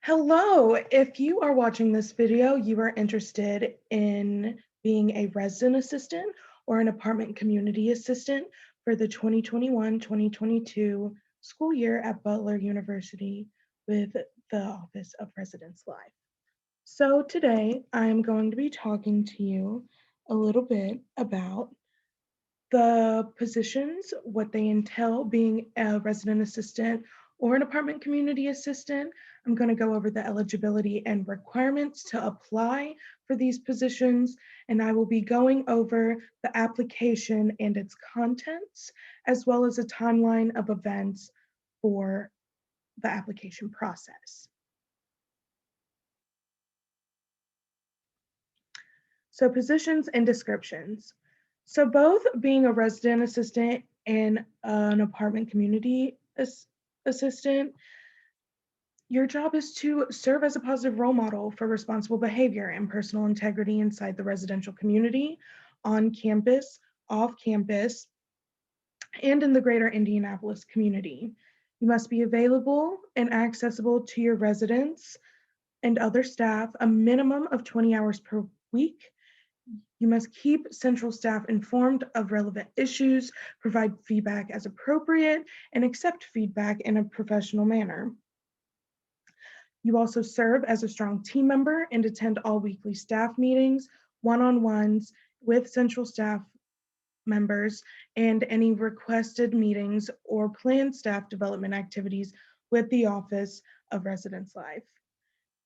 Hello, if you are watching this video, you are interested in being a resident assistant or an apartment community assistant for the 2021-2022 school year at Butler University with the Office of Residence Life. So today I'm going to be talking to you a little bit about the positions, what they entail being a resident assistant or an apartment community assistant. I'm going to go over the eligibility and requirements to apply for these positions, and I will be going over the application and its contents, as well as a timeline of events for the application process. So positions and descriptions. So both being a resident assistant and an apartment community assistant, your job is to serve as a positive role model for responsible behavior and personal integrity inside the residential community, on campus, off campus, and in the greater Indianapolis community. You must be available and accessible to your residents and other staff a minimum of 20 hours per week. You must keep central staff informed of relevant issues, provide feedback as appropriate, and accept feedback in a professional manner. You also serve as a strong team member and attend all weekly staff meetings, one-on-ones with central staff members, and any requested meetings or planned staff development activities with the Office of Residence Life.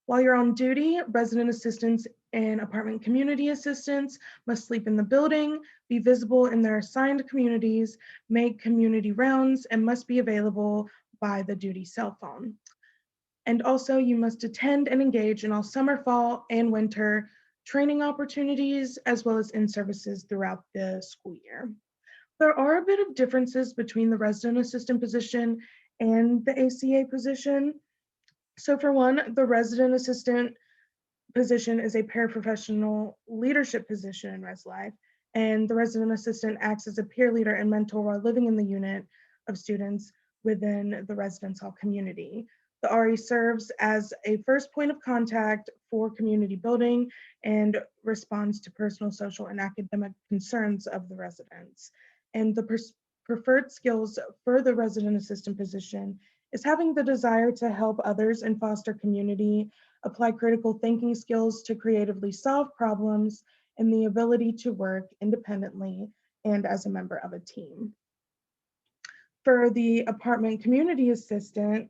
While you're on duty, resident assistants and apartment community assistants must sleep in the building, be visible in their assigned communities, make community rounds, and must be available by the duty cell phone. And also, you must attend and engage in all summer, fall, and winter training opportunities, as well as in services throughout the school year. There are a bit of differences between the resident assistant position and the ACA position. So for one, the resident assistant position is a paraprofessional leadership position in Res Life, and the resident assistant acts as a peer leader and mentor while living in the unit of students within the residence hall community. The RE serves as a first point of contact for community building and responds to personal, social, and academic concerns of the residents. And the preferred skills for the resident assistant position is having the desire to help others and foster community, apply critical thinking skills to creatively solve problems, and the ability to work independently and as a member of a team. For the apartment community assistant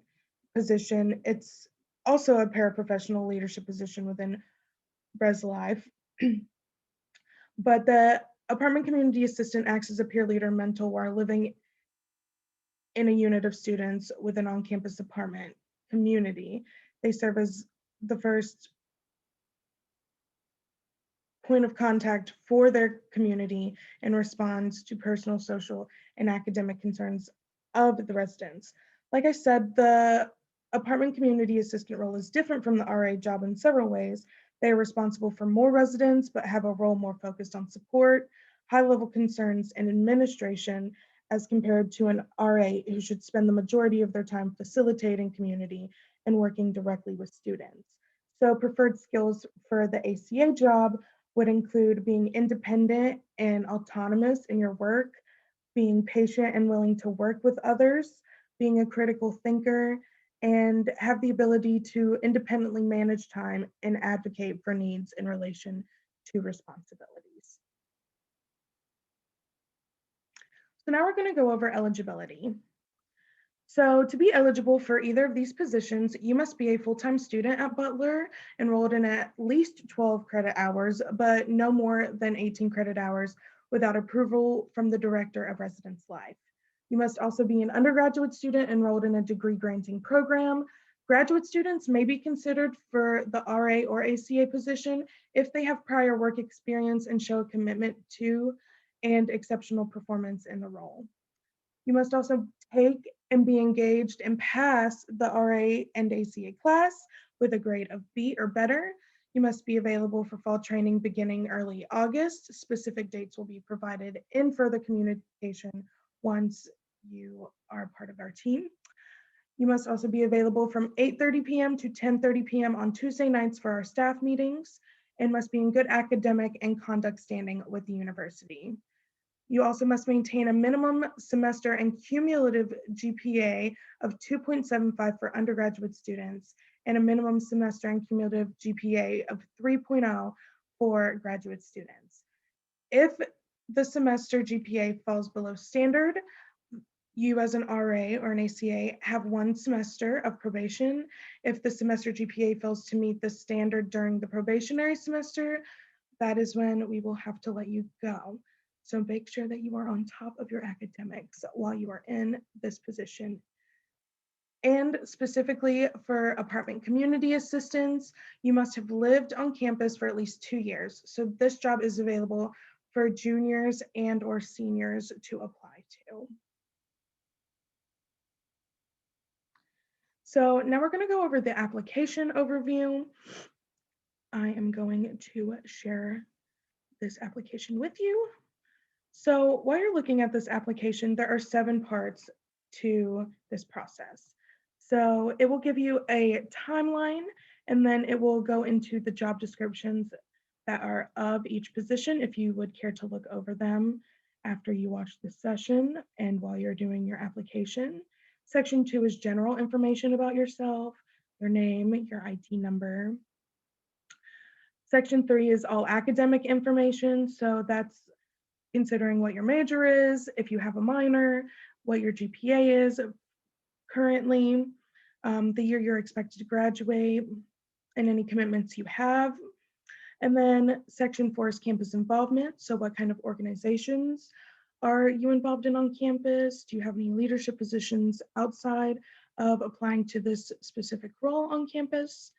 position, it's also a paraprofessional leadership position within Res Life, but the apartment community assistant acts as a peer leader mentor while living in a unit of students with an on-campus apartment community. They serve as the first point of contact for their community and responds to personal, social, and academic concerns of the residents. Like I said, the apartment community assistant role is different from the RA job in several ways. They are responsible for more residents, but have a role more focused on support, high-level concerns, and administration as compared to an RA who should spend the majority of their time facilitating community and working directly with students. So preferred skills for the ACA job would include being independent and autonomous in your work, being patient and willing to work with others, being a critical thinker, and have the ability to independently manage time and advocate for needs in relation to responsibilities. So now we're going to go over eligibility. So to be eligible for either of these positions, you must be a full-time student at Butler, enrolled in at least 12 credit hours, but no more than 18 credit hours without approval from the Director of Residence Life. You must also be an undergraduate student enrolled in a degree granting program. Graduate students may be considered for the RA or ACA position if they have prior work experience and show a commitment to and exceptional performance in the role. You must also take and be engaged and pass the RA and ACA class with a grade of B or better. You must be available for fall training beginning early August. Specific dates will be provided in further communication once you are part of our team. You must also be available from 8:30 p.m. to 10:30 p.m. on Tuesday nights for our staff meetings and must be in good academic and conduct standing with the university. You also must maintain a minimum semester and cumulative GPA of 2.75 for undergraduate students and a minimum semester and cumulative GPA of 3.0 for graduate students. If the semester GPA falls below standard, you as an RA or an ACA have 1 semester of probation. If the semester GPA fails to meet the standard during the probationary semester, that is when we will have to let you go. So make sure that you are on top of your academics while you are in this position. And specifically for apartment community assistants, you must have lived on campus for at least 2 years. So this job is available for juniors and or seniors to apply to. So now we're going to go over the application overview. I am going to share this application with you. So while you're looking at this application, there are 7 parts to this process. So it will give you a timeline, and then it will go into the job descriptions that are of each position if you would care to look over them after you watch this session and while you're doing your application. Section 2 is general information about yourself, your name, your ID number. Section 3 is all academic information. So that's considering what your major is, if you have a minor, what your GPA is currently, the year you're expected to graduate, and any commitments you have. And then section 4 is campus involvement. So what kind of organizations are you involved in on campus? Do you have any leadership positions outside of applying to this specific role on campus?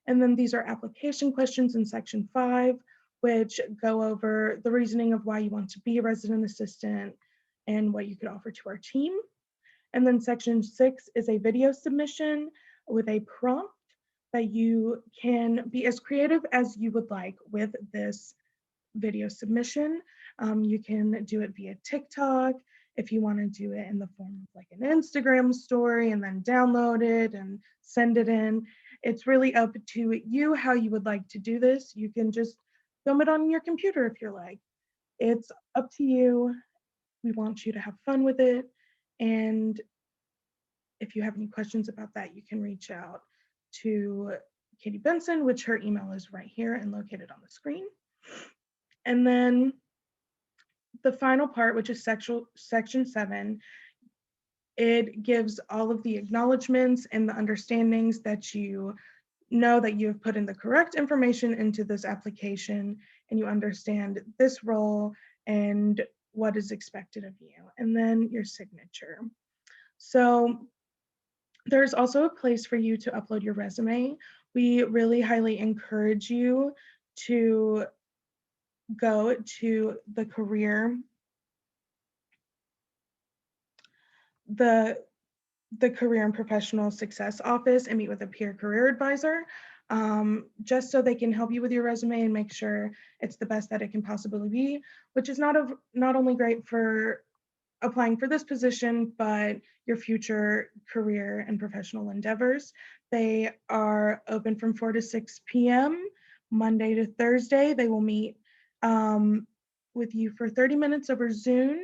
And then these are application questions in section 5, which go over the reasoning of why you want to be a resident assistant and what you could offer to our team. And then section 6 is a video submission with a prompt that you can be as creative as you would like with this video submission. You can do it via TikTok if you want to do it in the form of like an Instagram story and then download it and send it in. It's really up to you how you would like to do this. You can just film it on your computer if you're like. It's up to you. We want you to have fun with it. And if you have any questions about that, you can reach out to Katie Benson, which her email is right here and located on the screen. And then the final part, which is section 7, it gives all of the acknowledgements and the understandings that you know that you have put in the correct information into this application and you understand this role and what is expected of you, and then your signature. So there's also a place for you to upload your resume. We really highly encourage you to go to the career and professional success office and meet with a peer career advisor, just so they can help you with your resume and make sure it's the best that it can possibly be, which is not only great for applying for this position, but your future career and professional endeavors. They are open from 4 to 6 p.m. Monday to Thursday. They will meet with you for 30 minutes over Zoom.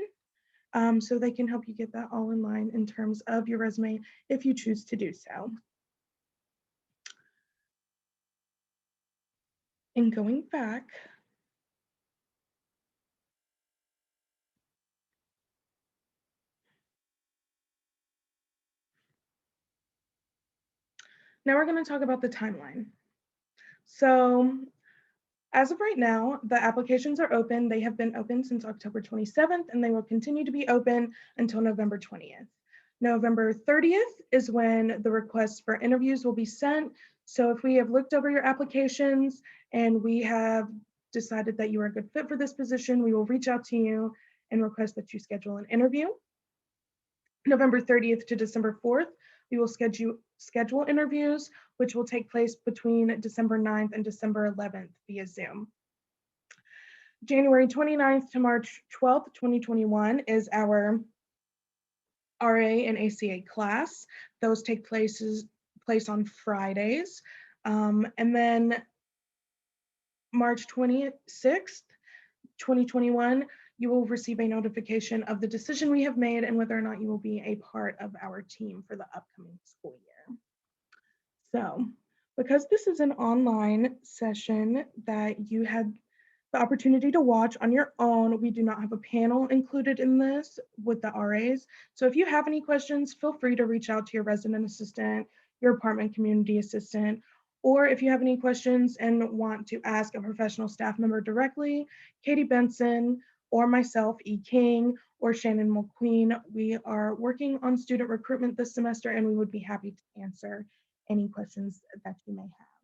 So they can help you get that all in line in terms of your resume if you choose to do so. And going back, now we're going to talk about the timeline. So as of right now, the applications are open. They have been open since October 27th, and they will continue to be open until November 20th. November 30th is when the requests for interviews will be sent. So if we have looked over your applications and we have decided that you are a good fit for this position, we will reach out to you and request that you schedule an interview. November 30th to December 4th, we will schedule interviews, which will take place between December 9th and December 11th via Zoom. January 29th to March 12th, 2021 is our RA and ACA class. Those take place on Fridays. And then March 26th, 2021, you will receive a notification of the decision we have made and whether or not you will be a part of our team for the upcoming school year. So, because this is an online session that you had the opportunity to watch on your own, we do not have a panel included in this with the RAs. So if you have any questions, feel free to reach out to your resident assistant, your apartment community assistant, or if you have any questions and want to ask a professional staff member directly, Katie Benson or myself, E. King, or Shannon McQueen, we are working on student recruitment this semester and we would be happy to answer any questions that you may have.